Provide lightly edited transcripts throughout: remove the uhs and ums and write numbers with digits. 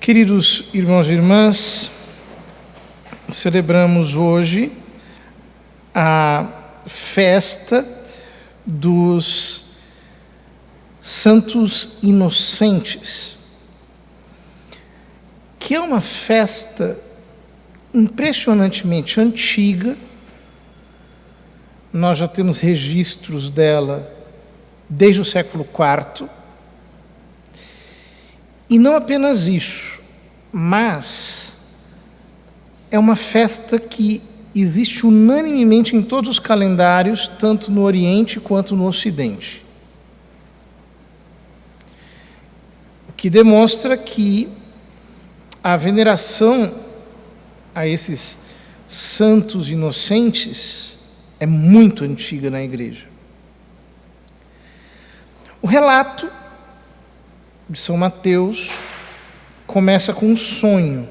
Queridos irmãos e irmãs, celebramos hoje a festa dos Santos Inocentes, que é uma festa impressionantemente antiga. Nós já temos registros dela desde o século IV. E não apenas isso, mas é uma festa que existe unanimemente em todos os calendários, tanto no Oriente quanto no Ocidente. O que demonstra que a veneração a esses santos inocentes é muito antiga na Igreja. O relato de São Mateus começa com um sonho,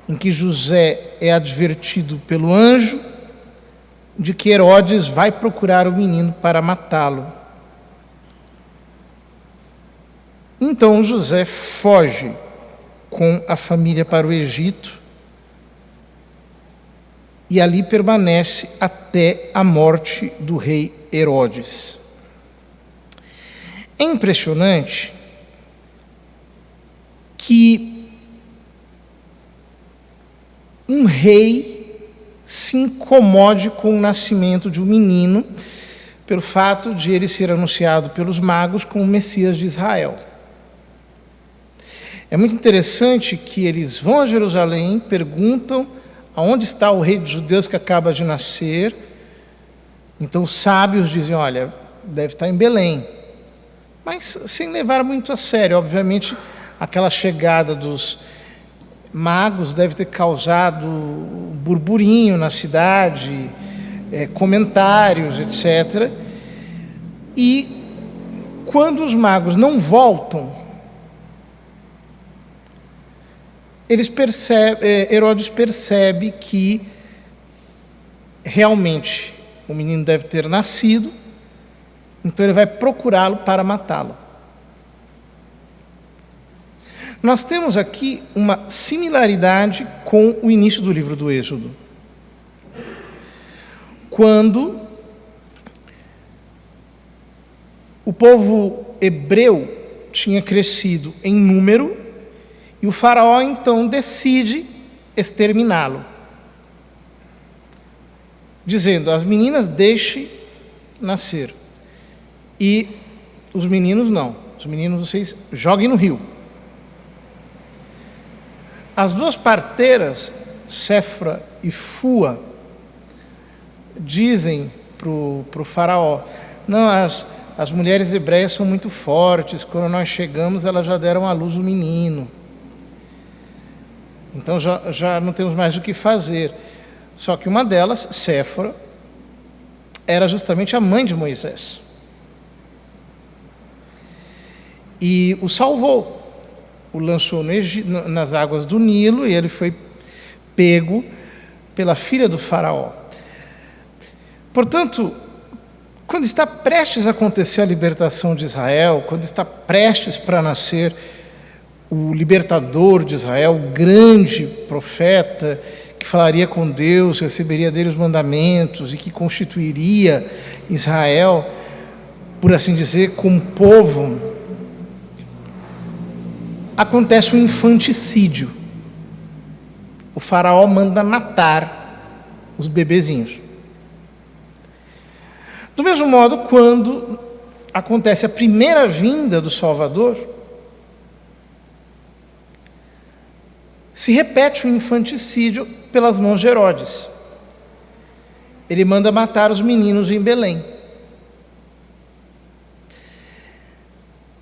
em que José é advertido pelo anjo de que Herodes vai procurar o menino para matá-lo. Então José foge com a família para o Egito e ali permanece até a morte do rei Herodes. É impressionante que um rei se incomode com o nascimento de um menino pelo fato de ele ser anunciado pelos magos como o Messias de Israel. É muito interessante que eles vão a Jerusalém, perguntam aonde está o rei dos judeus que acaba de nascer. Então os sábios dizem, olha, deve estar em Belém. Mas sem levar muito a sério. Obviamente, aquela chegada dos magos deve ter causado burburinho na cidade, comentários, etc. E quando os magos não voltam, Herodes percebe que realmente o menino deve ter nascido. Então ele vai procurá-lo para matá-lo. Nós temos aqui uma similaridade com o início do livro do Êxodo, quando o povo hebreu tinha crescido em número e o faraó então decide exterminá-lo, dizendo, as meninas deixem nascer. E os meninos não. Os meninos vocês joguem no rio. As duas parteiras, Séfora e Fua, dizem para o faraó, não, as mulheres hebreias são muito fortes, quando nós chegamos elas já deram à luz o menino. Então já não temos mais o que fazer. Só que uma delas, Séfora, era justamente a mãe de Moisés. E o salvou, o lançou nas águas do Nilo e ele foi pego pela filha do faraó. Portanto, quando está prestes a acontecer a libertação de Israel, quando está prestes para nascer o libertador de Israel, o grande profeta que falaria com Deus, receberia dele os mandamentos e que constituiria Israel, por assim dizer, como povo, acontece um infanticídio. O faraó manda matar os bebezinhos. Do mesmo modo, quando acontece a primeira vinda do Salvador, se repete o infanticídio pelas mãos de Herodes. Ele manda matar os meninos em Belém.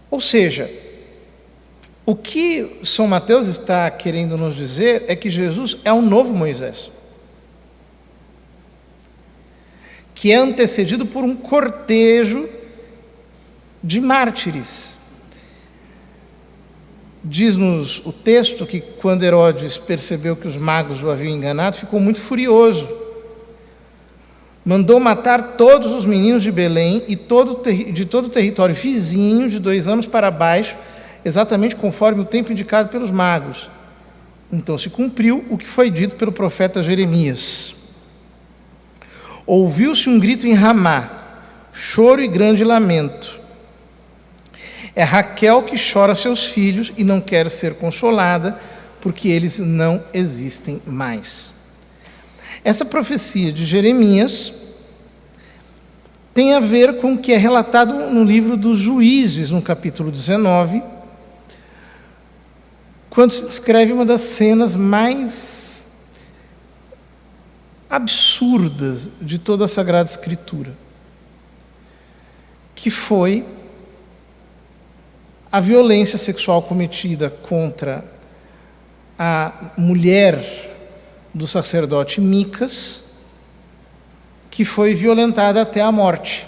Ou seja, o que São Mateus está querendo nos dizer é que Jesus é um novo Moisés, que é antecedido por um cortejo de mártires. Diz-nos o texto que quando Herodes percebeu que os magos o haviam enganado, ficou muito furioso. Mandou matar todos os meninos de Belém e de todo o território vizinho, de 2 anos para baixo, exatamente conforme o tempo indicado pelos magos. Então se cumpriu o que foi dito pelo profeta Jeremias. Ouviu-se um grito em Ramá, choro e grande lamento. É Raquel que chora seus filhos e não quer ser consolada, porque eles não existem mais. Essa profecia de Jeremias tem a ver com o que é relatado no livro dos Juízes, no capítulo 19, quando se descreve uma das cenas mais absurdas de toda a Sagrada Escritura, que foi a violência sexual cometida contra a mulher do sacerdote Micas, que foi violentada até a morte.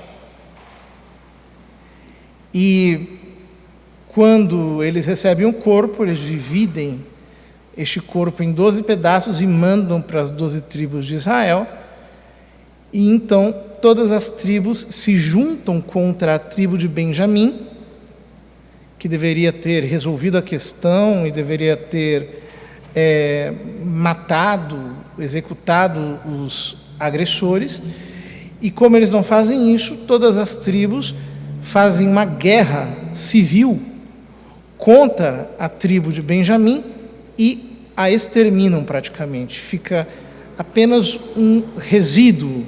E quando eles recebem um corpo, eles dividem este corpo em 12 pedaços e mandam para as 12 tribos de Israel. E então todas as tribos se juntam contra a tribo de Benjamim, que deveria ter resolvido a questão e deveria ter matado, executado os agressores. E como eles não fazem isso, todas as tribos fazem uma guerra civil contra a tribo de Benjamim e a exterminam praticamente. Fica apenas um resíduo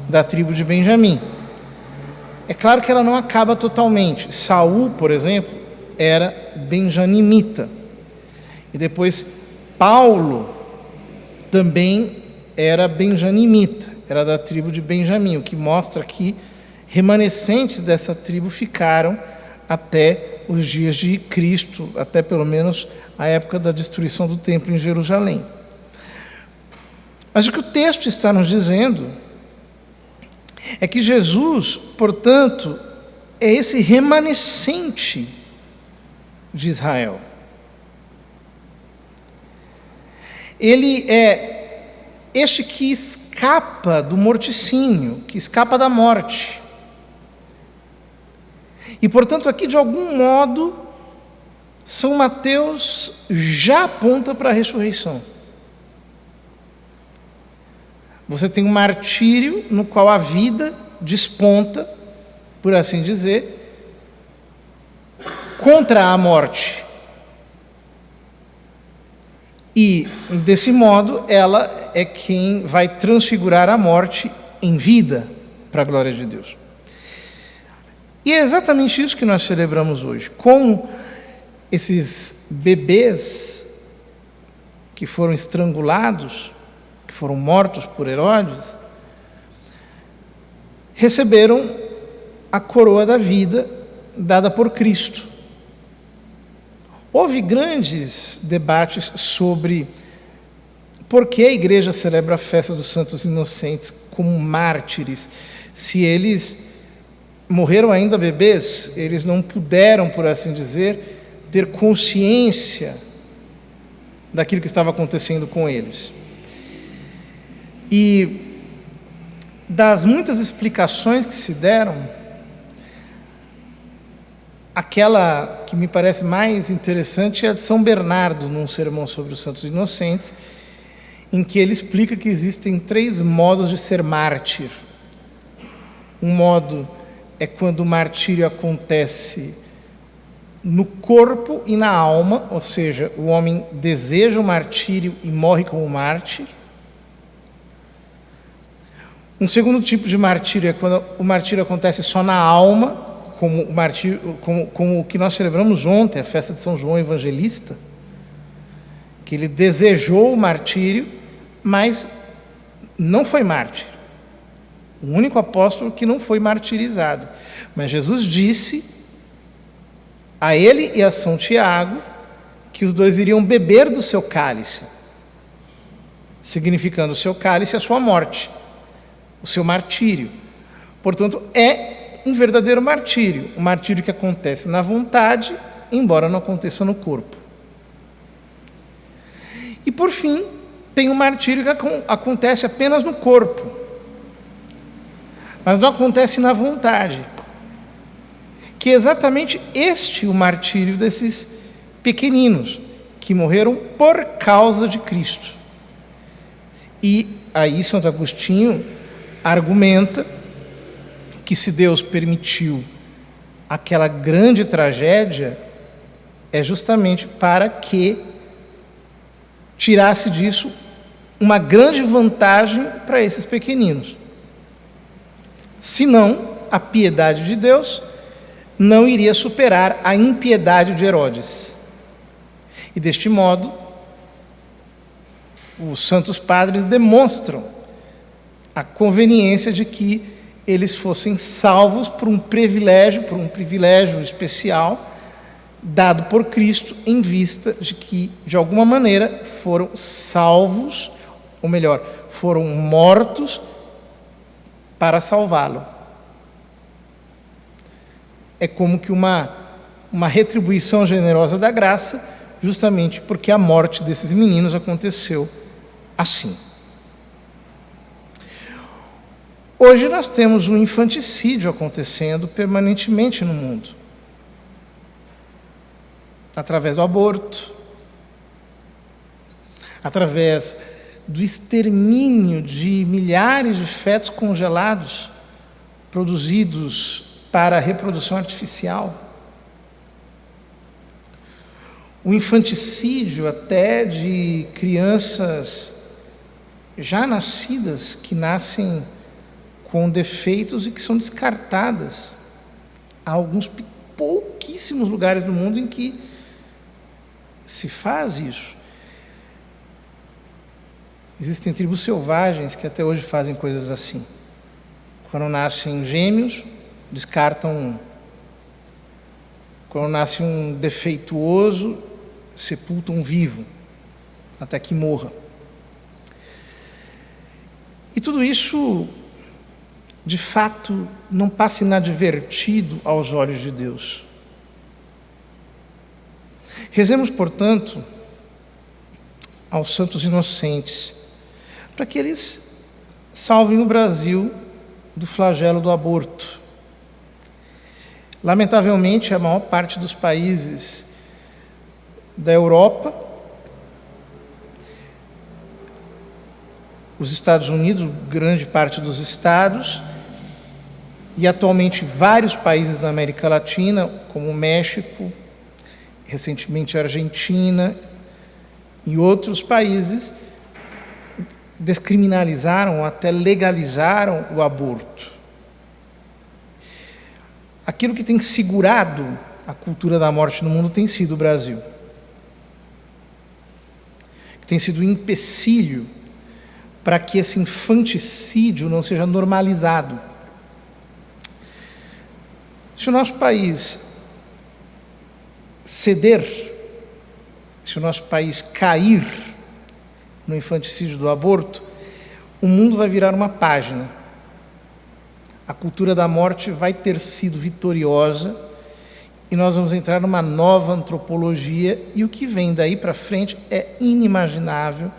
da tribo de Benjamim. É claro que ela não acaba totalmente. Saul, por exemplo, era benjamimita. E depois Paulo também era benjamimita, era da tribo de Benjamim, o que mostra que remanescentes dessa tribo ficaram até os dias de Cristo, até pelo menos a época da destruição do templo em Jerusalém. Mas o que o texto está nos dizendo é que Jesus, portanto, é esse remanescente de Israel. Ele é este que escapa do morticínio, que escapa da morte. E, portanto, aqui, de algum modo, São Mateus já aponta para a ressurreição. Você tem um martírio no qual a vida desponta, por assim dizer, contra a morte. E, desse modo, ela é quem vai transfigurar a morte em vida, para a glória de Deus. E é exatamente isso que nós celebramos hoje. Como esses bebês que foram estrangulados, que foram mortos por Herodes, receberam a coroa da vida dada por Cristo. Houve grandes debates sobre por que a igreja celebra a festa dos santos inocentes como mártires. Se eles morreram ainda bebês, eles não puderam, por assim dizer, ter consciência daquilo que estava acontecendo com eles. E das muitas explicações que se deram, aquela que me parece mais interessante é a de São Bernardo, num sermão sobre os santos inocentes, em que ele explica que existem 3 modos de ser mártir. Um modo é quando o martírio acontece no corpo e na alma, ou seja, o homem deseja o martírio e morre como mártir. Um segundo tipo de martírio é quando o martírio acontece só na alma, como o martírio, como o que nós celebramos ontem, a festa de São João Evangelista, que ele desejou o martírio, mas não foi mártir. O único apóstolo que não foi martirizado. Mas Jesus disse a ele e a São Tiago que os dois iriam beber do seu cálice, significando o seu cálice a sua morte, o seu martírio. Portanto, é um verdadeiro martírio, um martírio que acontece na vontade, embora não aconteça no corpo. E, por fim, tem um martírio que acontece apenas no corpo, mas não acontece na vontade, que é exatamente este o martírio desses pequeninos, que morreram por causa de Cristo. E aí Santo Agostinho argumenta que se Deus permitiu aquela grande tragédia, é justamente para que tirasse disso uma grande vantagem para esses pequeninos. Senão, a piedade de Deus não iria superar a impiedade de Herodes. E deste modo, os santos padres demonstram a conveniência de que eles fossem salvos por um privilégio especial dado por Cristo, em vista de que, de alguma maneira, foram salvos, ou melhor, foram mortos para salvá-lo. É como que uma retribuição generosa da graça, justamente porque a morte desses meninos aconteceu assim. Hoje nós temos um infanticídio acontecendo permanentemente no mundo, através do aborto, através do extermínio de milhares de fetos congelados produzidos para a reprodução artificial, o infanticídio até de crianças já nascidas, que nascem com defeitos e que são descartadas. Há alguns pouquíssimos lugares do mundo em que se faz isso. Existem tribos selvagens que até hoje fazem coisas assim. Quando nascem gêmeos, descartam um. Quando nasce um defeituoso, sepultam um vivo, até que morra. E tudo isso, de fato, não passa inadvertido aos olhos de Deus. Rezemos, portanto, aos santos inocentes, para que eles salvem o Brasil do flagelo do aborto. Lamentavelmente, a maior parte dos países da Europa, os Estados Unidos, grande parte dos estados, e atualmente vários países da América Latina, como o México, recentemente a Argentina e outros países, descriminalizaram, até legalizaram o aborto. Aquilo que tem segurado a cultura da morte no mundo tem sido o Brasil. Tem sido um empecilho para que esse infanticídio não seja normalizado. Se o nosso país ceder, se o nosso país cair no infanticídio do aborto, o mundo vai virar uma página. A cultura da morte vai ter sido vitoriosa e nós vamos entrar numa nova antropologia, e o que vem daí para frente é inimaginável,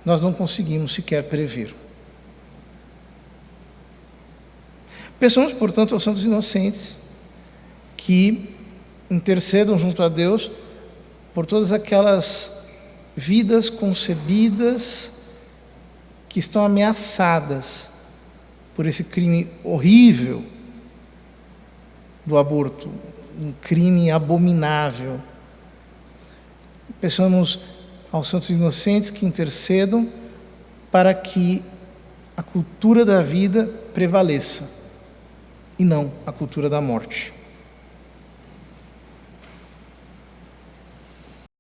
nós não conseguimos sequer prever. Peçamos, portanto, aos santos inocentes que intercedam junto a Deus por todas aquelas vidas concebidas que estão ameaçadas por esse crime horrível do aborto, um crime abominável. Peçamos aos santos inocentes que intercedam para que a cultura da vida prevaleça e não a cultura da morte.